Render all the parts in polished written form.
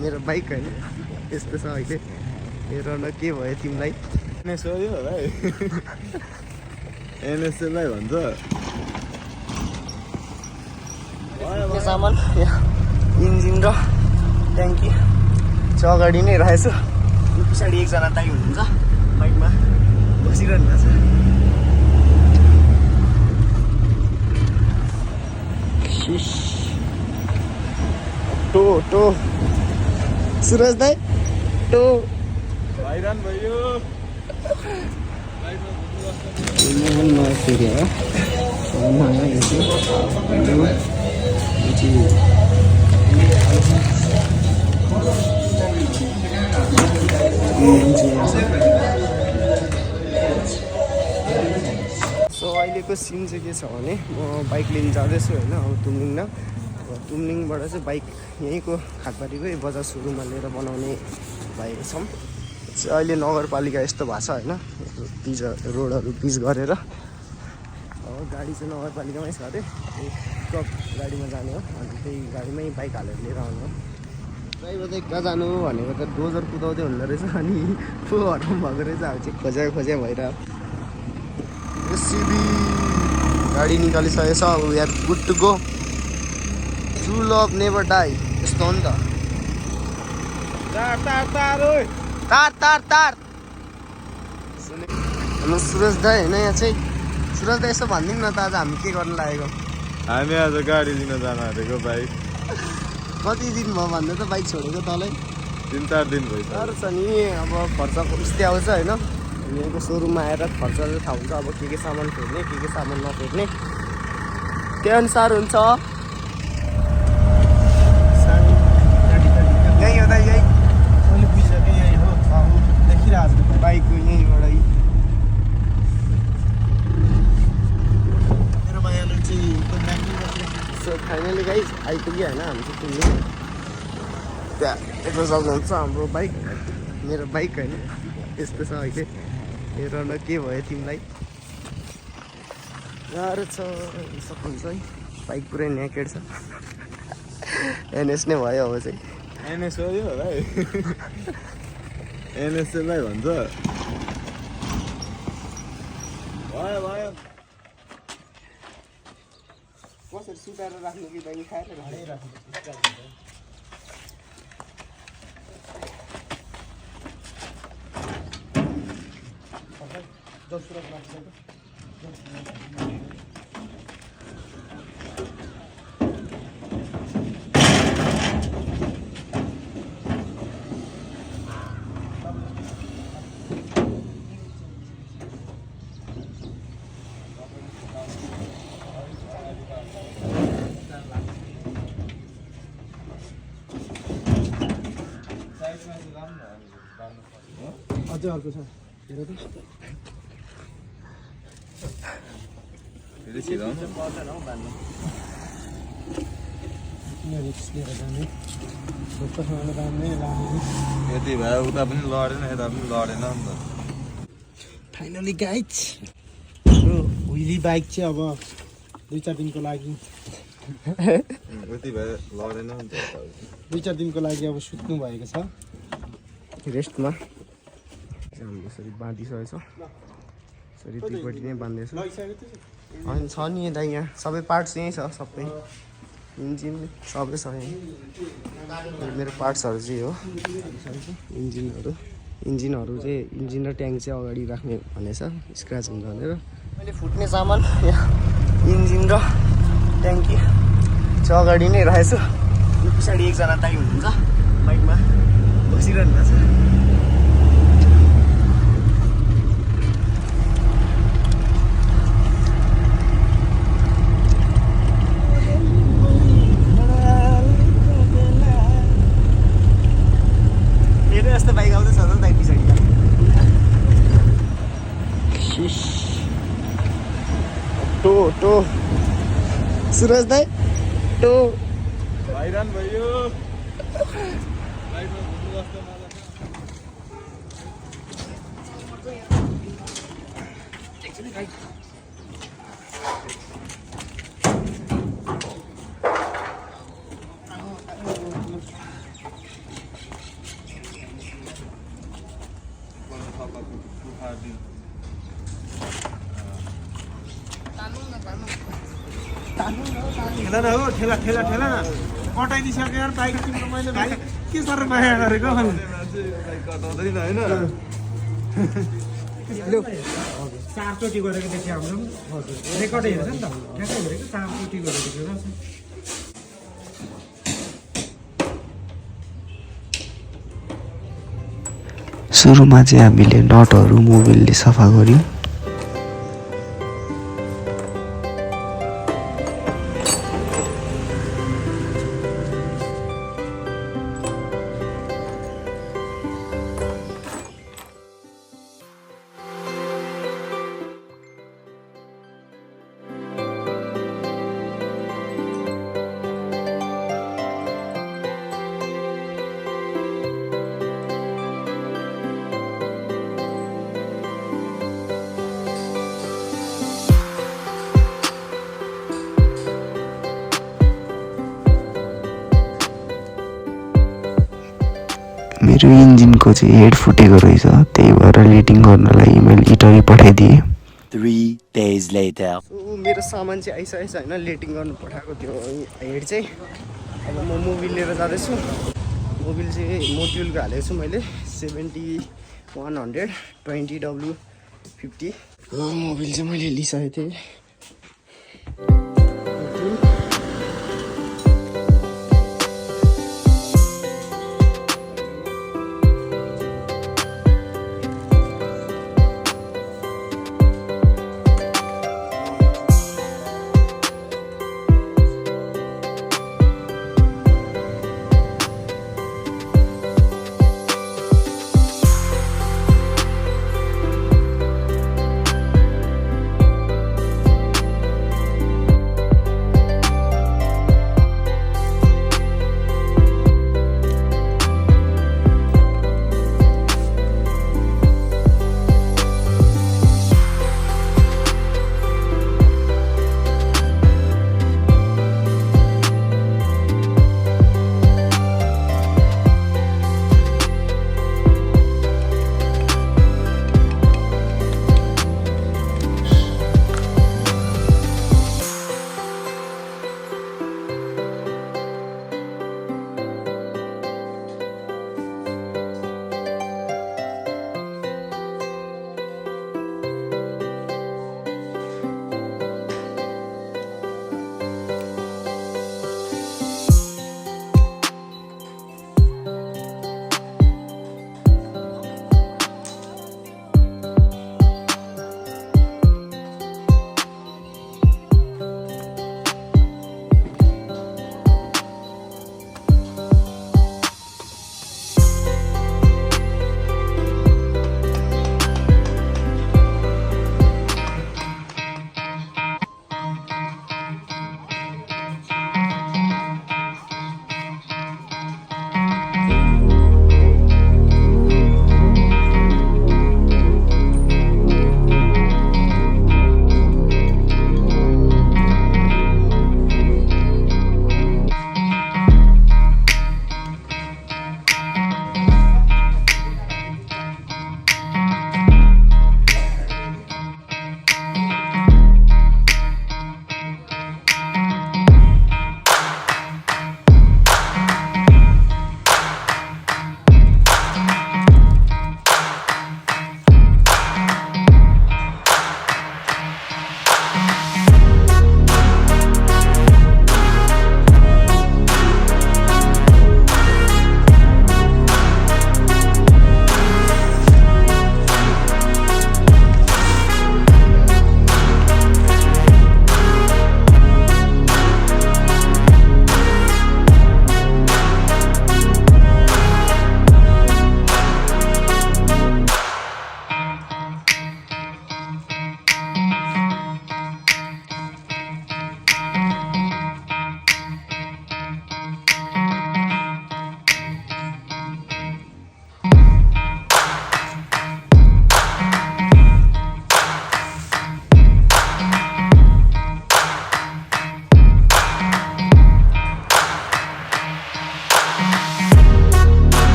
मेरो बाइक होइन यस्तो छ अहिले हेर न के भयो तिमीलाई सोध्यो होला है एनएसएलाई भन्छ सामान इन्जिन र ट्याङ्की चाहिँ अगाडि नै रहेछ पछाडि एकजना दाइ हुनुहुन्छ बाइकमा बसिरहनु भएको छ टो टो सुरज दाइ टो भाइरान भयो सो अहिलेको सिन चाहिँ के छ भने म बाइक लिन जाँदैछु होइन अब तुमलिङ तुमलिङबाट चाहिँ बाइक यहीँको खाटपाटीकै बजार सुरुमा लिएर बनाउने भएको छौँ अहिले नगरपालिका यस्तो भएको छ होइन पिच रोडहरू पिच गरेर अब गाडी चाहिँ नगरपालिकामै छ अरे ट्रक गाडीमा जाने हो अन्त त्यही गाडीमै बाइक हालेर लिएर आउनु हो ड्राइभर चाहिँ कहाँ जानु भनेको त डोजर कुदाउँदै हुँदो रहेछ अनि पो हराउनु भएको रहेछ अब चाहिँ खोज्या भइरहेको सिबी गाडी निकालिसकेको छ अब we are good to go true love never die यस्तो हो नि त तार हाम्रो सुरज दाई होइन यहाँ चाहिँ सुरज दाई यसो भनिदिउँ न त आज हामी के गर्न लागेको हामी आज गाडी लिन जान आँटेको बाइक कति दिन भयो भन्दा त बाइक छोडेको तलै 3-4 दिन भइसक्यो साह्रो छ नि अब खर्च उस्तै आउँछ होइन यहाँको सोरुममा आएर खर्च चाहिँ थाहा हुन्छ अब के सामान फेर्ने के सामान नफेर्ने त्यही अनुसार हुन्छ यहीँ हो दाइ यहीँ मैले बुझिसकेँ यहीँ हो देखिरहेको छु बाइकको यहीँबाट मेरो मायाले चाहिँ सो फाइनली गाइज आइपुग्यो होइन हामी चाहिँ पुग्ने त्यहाँ यस्तो सक्नुहुन्छ हाम्रो बाइक मेरो बाइक होइन यस्तो छ अहिले हेर न के भयो तिमीलाई गाह्रो छ सक्नुहुन्छ है बाइक पुरै नेकेड छ एनएस नै भयो अब चाहिँ एनएस हो होला है एनएसएलाई भन्छ भयो कसरी सुताएर राख्नु कि बाइक खाएर राख्नु अझै अर्को छ हेर त पर्दैन हौ बान्नु किन रिक्स लिएर जाने ढुक्कसँग बान्ने लाने यति भयो उता पनि लडेन यता पनि लडेन नि त फाइनली गाइज हाम्रो व्हिली बाइक चाहिँ अब 2-4 दिनको लागि उति भयो लडेन नि त 2-4 दिनको लागि अब सुत्नु भएको छ रेस्टमा हाम्रो यसरी बाँधिसकेको छ यसरी दुईपट्टि नै बाँध्दैछु अनि छ नि यता यहाँ सबै पार्ट्स यहीँ छ सबै इन्जिन सबै छ यहाँ मेरो पार्ट्सहरू चाहिँ हो इन्जिनहरू चाहिँ इन्जिन र ट्याङ्क चाहिँ अगाडि राख्ने भनेछ स्क्र्याच हुन्छ भनेर मैले फुट्ने सामान यहाँ इन्जिन र ट्याङ्की चाहिँ अगाडि नै रहेछ पछाडि एकजना दाइ हुनुहुन्छ बाइकमा बसिरहनु भएको छ यस्तो बाइक आउँदैछ त दाइ पछाडि टो सुरज दाइ टो भाइरान भयो ठेला न हो ठेला ठेला ठेला न कटाइदिसक्यो यार बाइक तिम्रो मैले भाइ के साह्रो माया गरेको कटाउँदैन होइन चारचोटि गरेको देखि हाम्रो रेकर्ड हेर्छ नि त ठ्याक्कै गरेको चारचोटि गरेको थियो र सुरुमा चाहिँ हामीले नटहरू मोबिलले सफा गऱ्यौँ। मेरो इन्जिनको चाहिँ हेड फुटेको रहेछ, त्यही भएर लिडिङ गर्नलाई मैले इटरी पठाइदिएँ। 3 days later. मेरो सामान चाहिँ आइसकेको छ होइन, लेटिङ गर्नु पठाएको त्यो हेड चाहिँ। अब म मोबिल लिएर जाँदैछु। मोबिल चाहिँ मोड्युलको हालेको छु मैले 70-100 20W50। मोबिल चाहिँ मैले लिइसकेको थिएँ।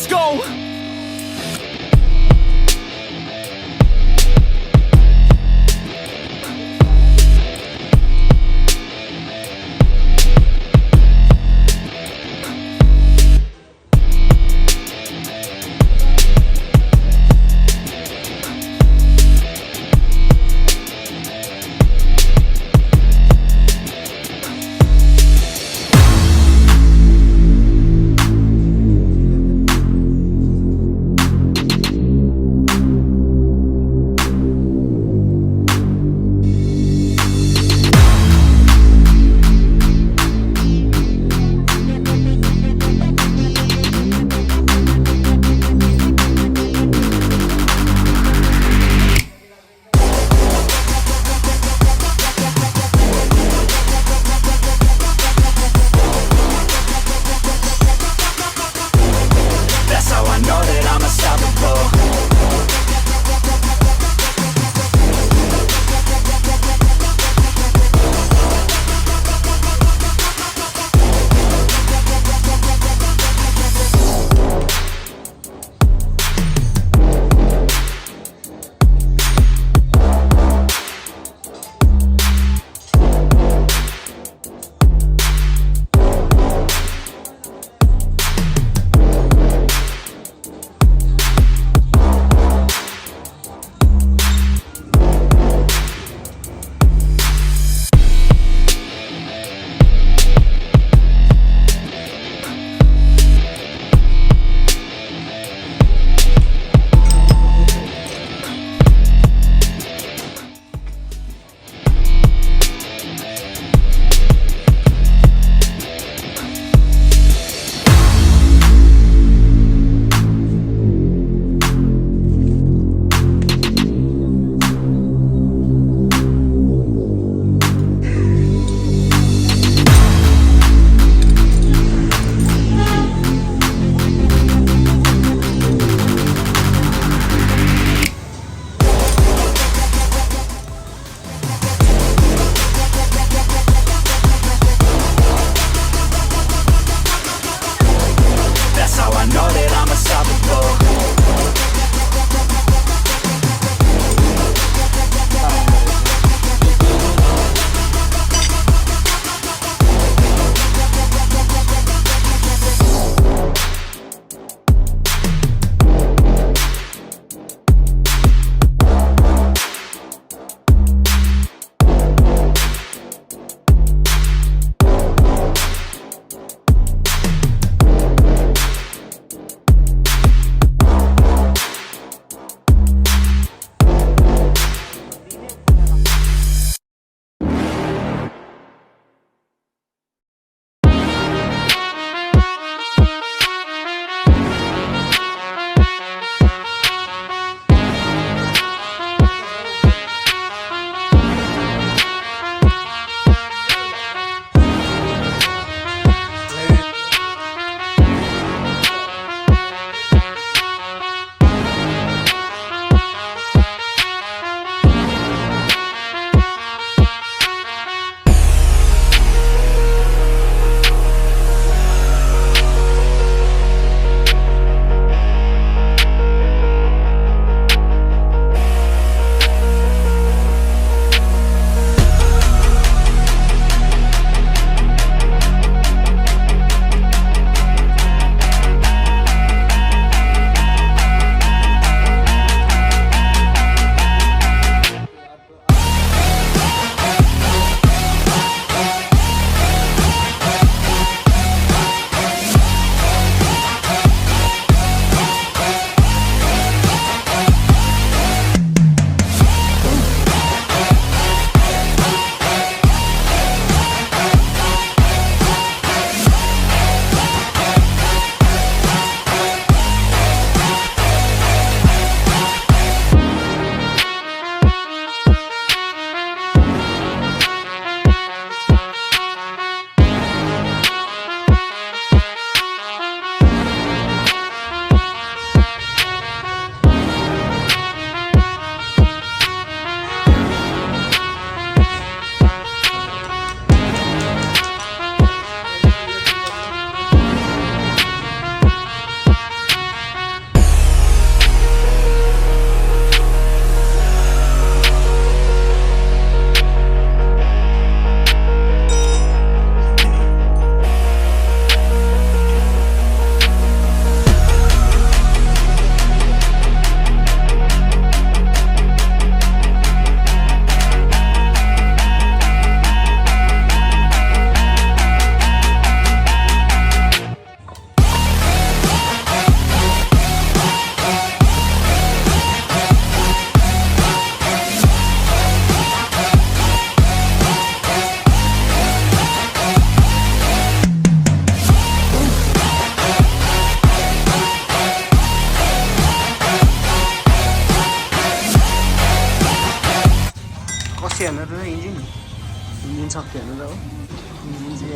Let's go.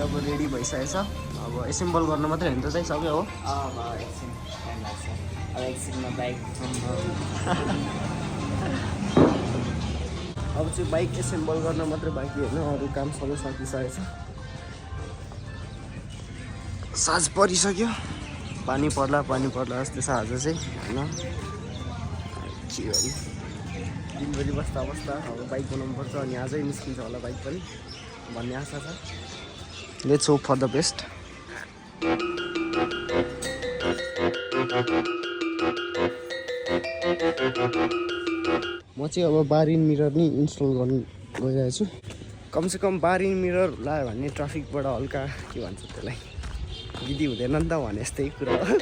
अब रेडी भइसकेछ अब एसेम्बल गर्न मात्रै हुन्छ चाहिँ सक्यो हो अब एकछिन टाइम लाग्छ अब एकछिनमा बाइक अब चाहिँ बाइक एसेम्बल गर्न मात्रै बाँकी होइन अरू काम सबै सकिसकेछ साँझ परिसक्यो पानी पर्ला जस्तो छ आज चाहिँ होइन के गर्नु दिनभरि बस्दा अब बाइक बनाउनुपर्छ अनि आजै निस्किन्छ होला बाइक पनि भन्ने आशा छ let's hope for the best म चाहिँ अब बारिन मिरर नि इन्स्टल गर्नु गइरहेको छु कमसेकम बारिन मिरर लायो भने ट्राफिकबाट हल्का के भन्छ त्यसलाई विधि हुँदैन नि त भने यस्तै कुरा हो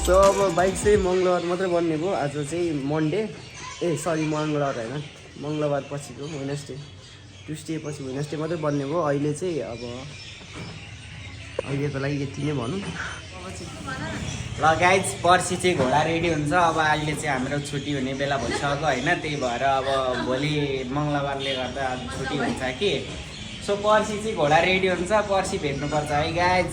सो अब बाइक चाहिँ मङ्गलबार मात्रै बन्ने भयो आज चाहिँ मन्डे सरी मङ्गलबार होइन मङ्गलबार पछिको वेडनेसडे ट्युसडे पछि वेडनेसडे मात्रै बन्ने भयो अहिले चाहिँ अब अहिलेको लागि यति नै भनौँ ल गाइज पर्सि चाहिँ घोडा रेडी हुन्छ अब अहिले चाहिँ हाम्रो छुट्टी हुने बेला भइसक्यो होइन त्यही भएर अब भोलि मङ्गलबारले गर्दा छुट्टी हुन्छ कि सो पर्सि चाहिँ घोडा रेडी हुन्छ पर्सि भेट्नुपर्छ है गाइज